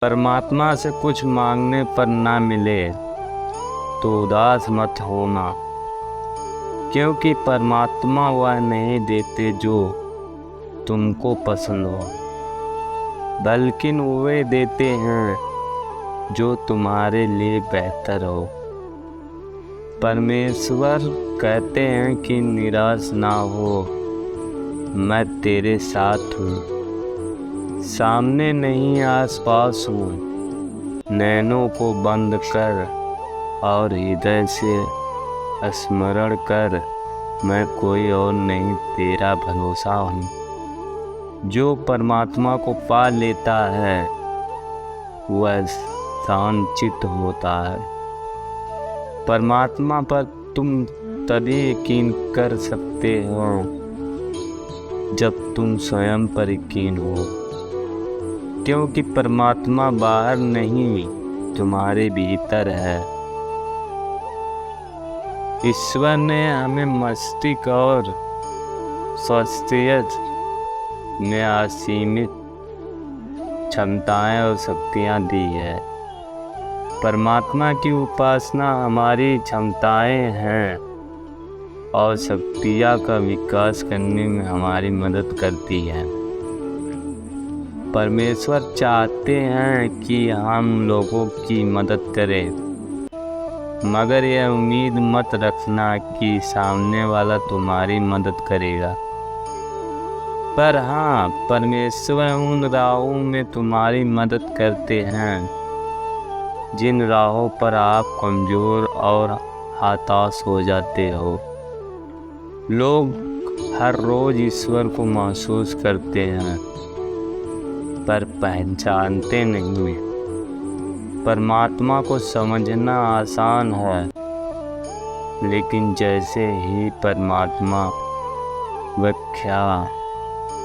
परमात्मा से कुछ मांगने पर ना मिले तो उदास मत होना, क्योंकि परमात्मा वह नहीं देते जो तुमको पसंद हो, बल्कि वे देते हैं जो तुम्हारे लिए बेहतर हो। परमेश्वर कहते हैं कि निराश ना हो, मैं तेरे साथ हूँ, सामने नहीं आसपास हूँ। नैनों को बंद कर और हृदय से स्मरण कर, मैं कोई और नहीं तेरा भरोसा हूँ। जो परमात्मा को पा लेता है वह शांतचित्त होता है। परमात्मा पर तुम तभी यकीन कर सकते हो जब तुम स्वयं पर यकीन हो, क्योंकि परमात्मा बाहर नहीं तुम्हारे भीतर है। ईश्वर ने हमें मस्तिष्क और स्वास्थ्य में असीमित क्षमताएं और शक्तियां दी है। परमात्मा की उपासना हमारी क्षमताएं हैं और शक्तियां का विकास करने में हमारी मदद करती है। परमेश्वर चाहते हैं कि हम लोगों की मदद करें, मगर यह उम्मीद मत रखना कि सामने वाला तुम्हारी मदद करेगा। पर हाँ, परमेश्वर उन राहों में तुम्हारी मदद करते हैं जिन राहों पर आप कमज़ोर और हताश हो जाते हो। लोग हर रोज़ ईश्वर को महसूस करते हैं पर पहचानते नहीं। परमात्मा को समझना आसान है, लेकिन जैसे ही परमात्मा व्याख्या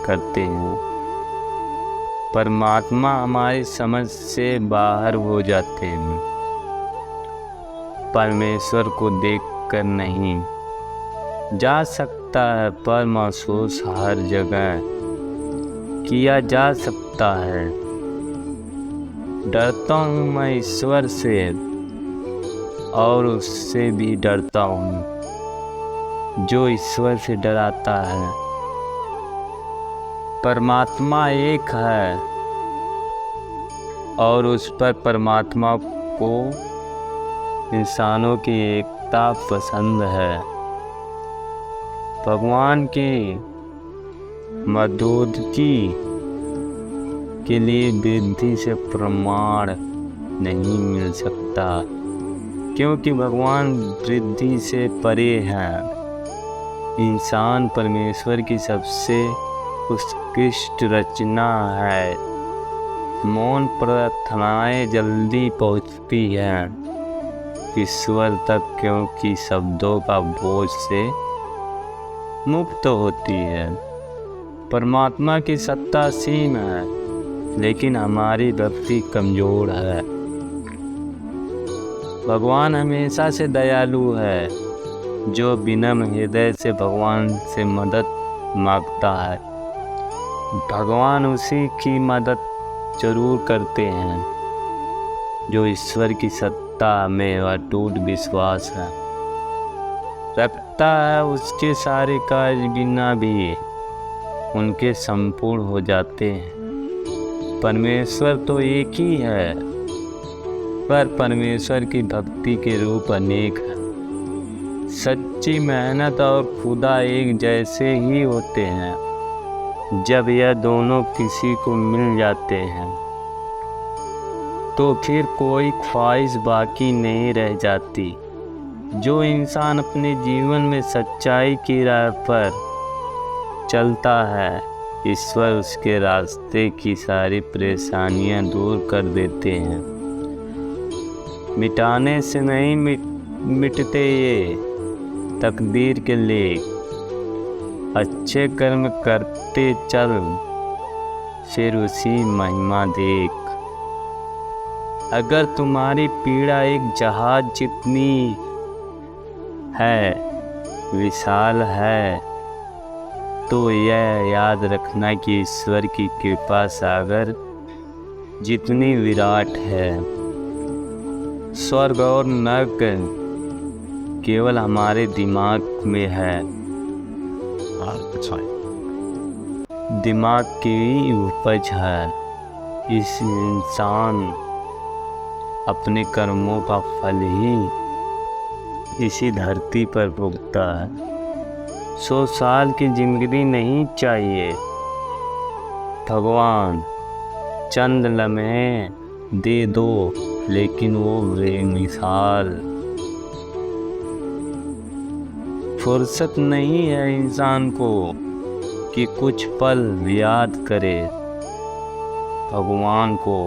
करते हैं, परमात्मा हमारी समझ से बाहर हो जाते हैं। परमेश्वर को देखकर नहीं जा सकता है, पर महसूस हर जगह किया जा सकता है। डरता हूँ मैं ईश्वर से और उससे भी डरता हूँ जो ईश्वर से डराता है। परमात्मा एक है और उस पर परमात्मा को इंसानों की एकता पसंद है। भगवान की मौजूदगी के लिए वृद्धि से प्रमाण नहीं मिल सकता, क्योंकि भगवान वृद्धि से परे हैं। इंसान परमेश्वर की सबसे उत्कृष्ट रचना है। मौन प्रार्थनाएं जल्दी पहुंचती हैं ईश्वर तक, क्योंकि शब्दों का बोझ से मुक्त होती है। परमात्मा की सत्ता सीम है, लेकिन हमारी भक्ति कमज़ोर है। भगवान हमेशा से दयालु है। जो विनम्र हृदय से भगवान से मदद मांगता है, भगवान उसी की मदद जरूर करते हैं। जो ईश्वर की सत्ता में अटूट विश्वास है रखता है, उसके सारे कार्य बिना भी उनके संपूर्ण हो जाते हैं। परमेश्वर तो एक ही है, पर परमेश्वर की भक्ति के रूप अनेक हैं। सच्ची मेहनत और खुदा एक जैसे ही होते हैं। जब यह दोनों किसी को मिल जाते हैं तो फिर कोई ख्वाहिश बाकी नहीं रह जाती। जो इंसान अपने जीवन में सच्चाई की राह पर चलता है, ईश्वर उसके रास्ते की सारी परेशानियां दूर कर देते हैं। मिटाने से नहीं मिटते ये तकदीर के लेख। अच्छे कर्म करते चल, फिर उसी महिमा देख। अगर तुम्हारी पीड़ा एक जहाज जितनी है, विशाल है, तो यह याद रखना कि ईश्वर की कृपा सागर जितनी विराट है। स्वर्ग और नरक केवल हमारे दिमाग में है। दिमाग की उपज है। इस इंसान अपने कर्मों का फल ही इसी धरती पर भुगता है। 100 साल की जिंदगी नहीं चाहिए। भगवान चंद लम्हे दे दो, लेकिन वो बेमिसाल। फुर्सत नहीं है इंसान को कि कुछ पल याद करे भगवान को।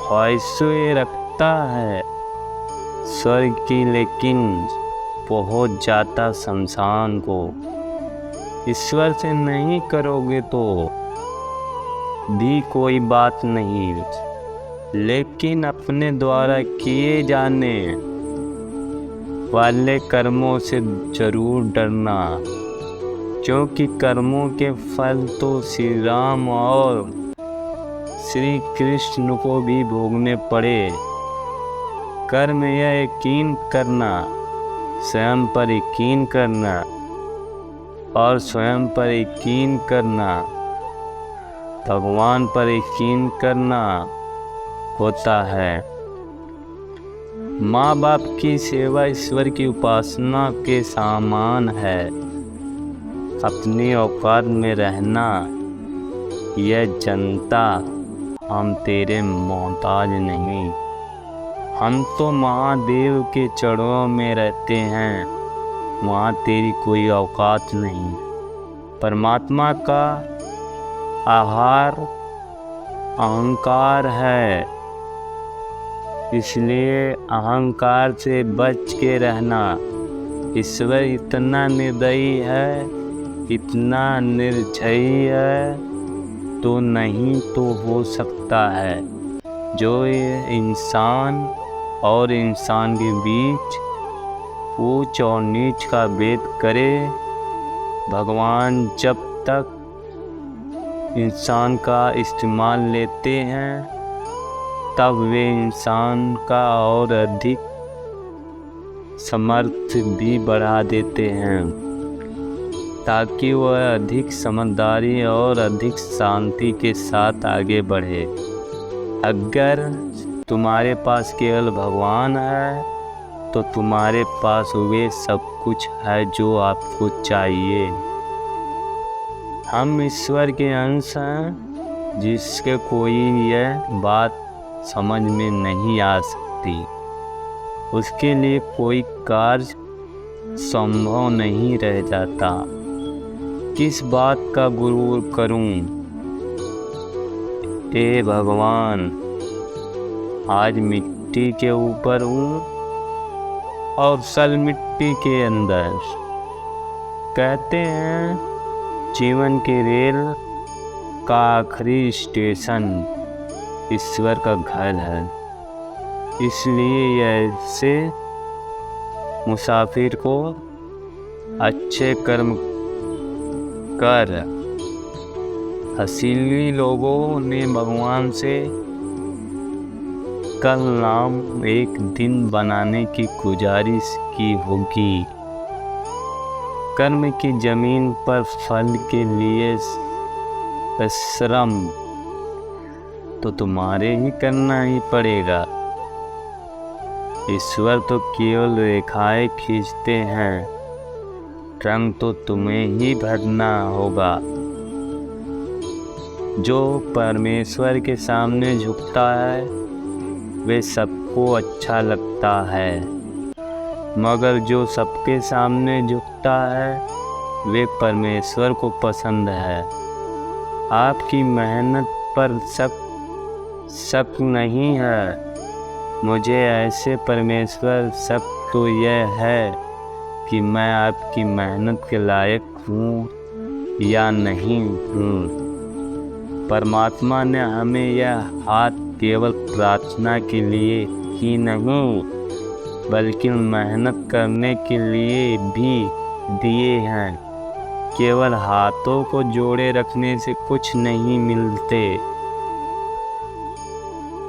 ख्वाहिशें रखता है स्वर्ग की, लेकिन पहुंच जाता शमशान को। ईश्वर से नहीं करोगे तो भी कोई बात नहीं, लेकिन अपने द्वारा किए जाने वाले कर्मों से जरूर डरना, क्योंकि कर्मों के फल तो श्री राम और श्री कृष्ण को भी भोगने पड़े। कर्म यह यकीन करना, स्वयं पर यकीन करना और स्वयं पर यकीन करना, भगवान पर यकीन करना होता है। माँ बाप की सेवा ईश्वर की उपासना के समान है। अपनी औकात में रहना, यह जनता हम तेरे मोहताज नहीं। हम तो महादेव के चरणों में रहते हैं, वहाँ तेरी कोई औकात नहीं। परमात्मा का आहार अहंकार है, इसलिए अहंकार से बच के रहना। ईश्वर इतना निर्दयी है, इतना निर्दयी है, तो नहीं तो हो सकता है जो ये इंसान और इंसान के बीच ऊंच और नीच का भेद करे। भगवान जब तक इंसान का इस्तेमाल लेते हैं, तब वे इंसान का और अधिक समर्थ भी बढ़ा देते हैं, ताकि वह अधिक समझदारी और अधिक शांति के साथ आगे बढ़े। अगर तुम्हारे पास केवल भगवान है, तो तुम्हारे पास वे सब कुछ है जो आपको चाहिए। हम ईश्वर के अंश हैं, जिसके कोई यह बात समझ में नहीं आ सकती। उसके लिए कोई कार्य संभव नहीं रह जाता। किस बात का गुरूर करूं? ए भगवान, आज मिट्टी के ऊपर हूँ और सल मिट्टी के अंदर। कहते हैं जीवन के रेल का आखिरी स्टेशन ईश्वर का घर है, इसलिए ऐसे मुसाफिर को अच्छे कर्म कर। हसीली लोगों ने भगवान से कल नाम एक दिन बनाने की गुजारिश की होगी। कर्म की जमीन पर फल के लिए परिश्रम तो तुम्हारे ही करना ही पड़ेगा। ईश्वर तो केवल रेखाएं खींचते हैं, रंग तो तुम्हें ही भरना होगा। जो परमेश्वर के सामने झुकता है वे सबको अच्छा लगता है, मगर जो सबके सामने झुकता है वे परमेश्वर को पसंद है। आपकी मेहनत पर शक नहीं है, मुझे ऐसे परमेश्वर शक तो यह है कि मैं आपकी मेहनत के लायक हूँ या नहीं हूँ। परमात्मा ने हमें यह हाथ केवल प्रार्थना के लिए ही नहीं, बल्कि मेहनत करने के लिए भी दिए हैं। केवल हाथों को जोड़े रखने से कुछ नहीं मिलते।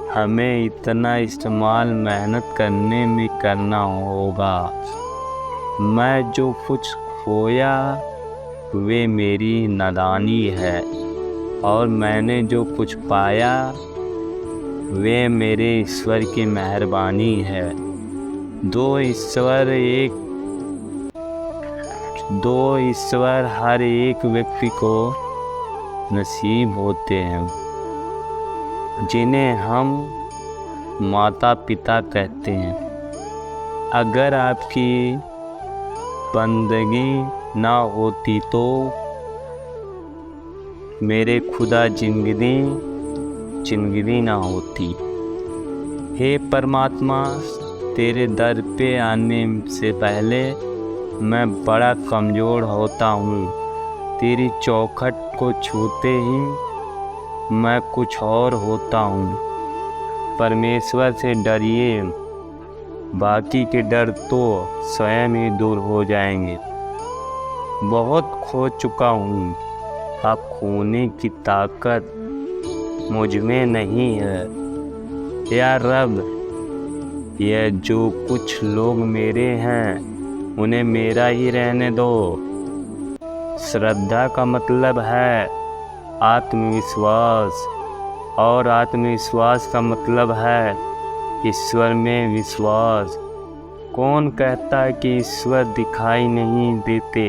हमें इतना इस्तेमाल मेहनत करने में करना होगा। मैं जो कुछ खोया वे मेरी नादानी है, और मैंने जो कुछ पाया वे मेरे ईश्वर की मेहरबानी है। दो ईश्वर हर एक व्यक्ति को नसीब होते हैं, जिन्हें हम माता पिता कहते हैं। अगर आपकी बंदगी ना होती तो मेरे खुदा जिंदगी ना होती। हे परमात्मा, तेरे दर पे आने से पहले मैं बड़ा कमज़ोर होता हूँ। तेरी चौखट को छूते ही मैं कुछ और होता हूँ। परमेश्वर से डरिए, बाकी के डर तो स्वयं ही दूर हो जाएंगे। बहुत खो चुका हूँ, अब खोने की ताकत मुझ में नहीं है। या रब, यह जो कुछ लोग मेरे हैं उन्हें मेरा ही रहने दो। श्रद्धा का मतलब है आत्मविश्वास, और आत्मविश्वास का मतलब है ईश्वर में विश्वास। कौन कहता है कि ईश्वर दिखाई नहीं देते?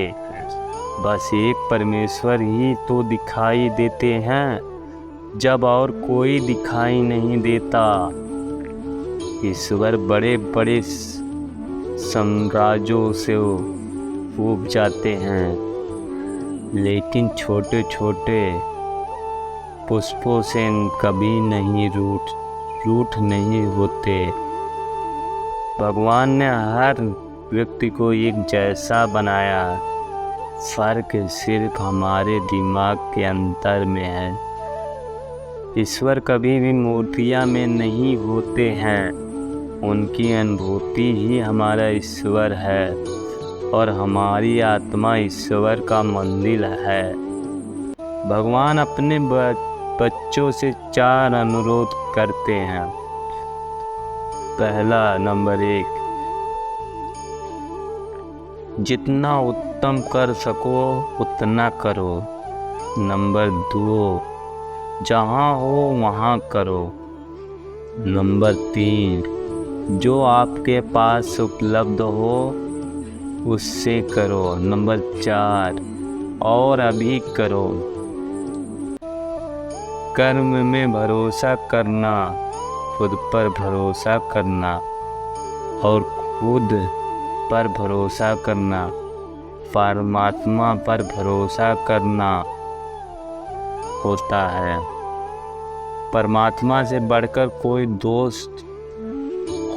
बस एक परमेश्वर ही तो दिखाई देते हैं, जब और कोई दिखाई नहीं देता। ईश्वर बड़े बड़े साम्राज्यों से उब जाते हैं, लेकिन छोटे छोटे पुष्पों से कभी नहीं रूठ नहीं होते। भगवान ने हर व्यक्ति को एक जैसा बनाया, फर्क सिर्फ हमारे दिमाग के अंतर में है। ईश्वर कभी भी मूर्तियाँ में नहीं होते हैं, उनकी अनुभूति ही हमारा ईश्वर है, और हमारी आत्मा ईश्वर का मंदिर है। भगवान अपने बच्चों से 4 अनुरोध करते हैं। पहला, नंबर 1, जितना उत्तम कर सको उतना करो। नंबर 2, जहाँ हो वहाँ करो। नंबर 3, जो आपके पास उपलब्ध हो उससे करो। नंबर 4, और अभी करो। कर्म में भरोसा करना, खुद पर भरोसा करना, और खुद पर भरोसा करना, परमात्मा पर भरोसा करना होता है। परमात्मा से बढ़कर कोई दोस्त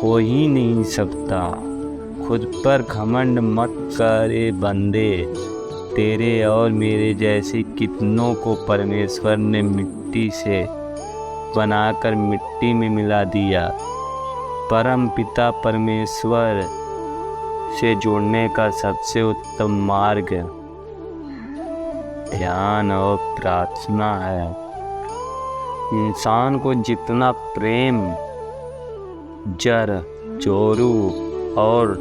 हो ही नहीं सकता। खुद पर घमंड मत करे बंदे, तेरे और मेरे जैसे कितनों को परमेश्वर ने मिट्टी से बनाकर मिट्टी में मिला दिया। परम पिता परमेश्वर से जुड़ने का सबसे उत्तम मार्ग ध्यान और प्रार्थना है। इंसान को जितना प्रेम जड़, जोरू और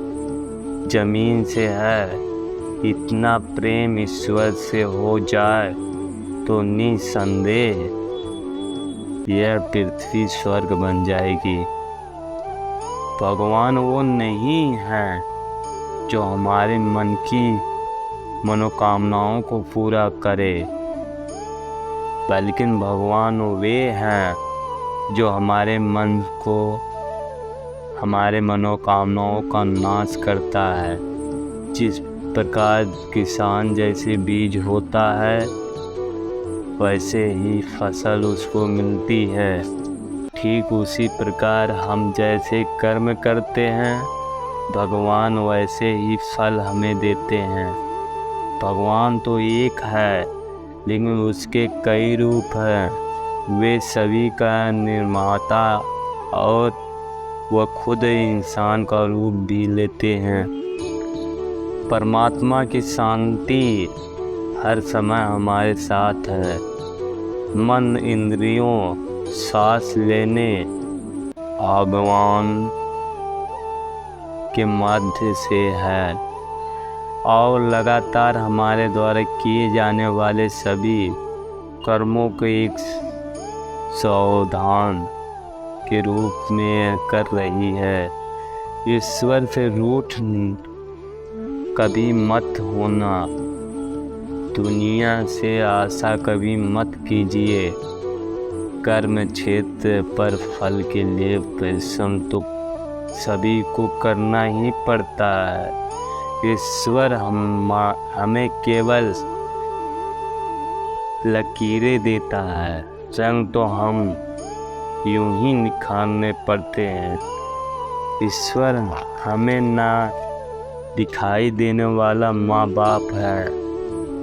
जमीन से है, इतना प्रेम ईश्वर से हो जाए तो निसंदेह यह पृथ्वी स्वर्ग बन जाएगी। भगवान वो नहीं है जो हमारे मन की मनोकामनाओं को पूरा करे, बल्कि भगवान वे हैं जो हमारे मन को, हमारे मनोकामनाओं का नाश करता है। जिस प्रकार किसान जैसे बीज होता है वैसे ही फसल उसको मिलती है, ठीक उसी प्रकार हम जैसे कर्म करते हैं भगवान वैसे ही फल हमें देते हैं। भगवान तो एक है, लेकिन उसके कई रूप हैं। वे सभी का निर्माता, और वह खुद इंसान का रूप भी लेते हैं। परमात्मा की शांति हर समय हमारे साथ है। मन, इंद्रियों, सांस लेने भगवान के माध्यम से है और लगातार हमारे द्वारा किए जाने वाले सभी कर्मों को एक सावधान के रूप में कर रही है। ईश्वर से रूठ कभी मत होना, दुनिया से आशा कभी मत कीजिए। कर्म क्षेत्र पर फल के लिए परिश्रम तो सभी को करना ही पड़ता है। ईश्वर हमें केवल लकीरें देता है, रंग तो हम यूं ही निखारने पड़ते हैं। ईश्वर हमें ना दिखाई देने वाला माँ बाप है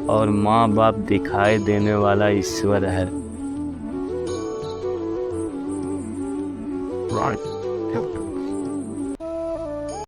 और माँ बाप दिखाई देने वाला ईश्वर है। Right.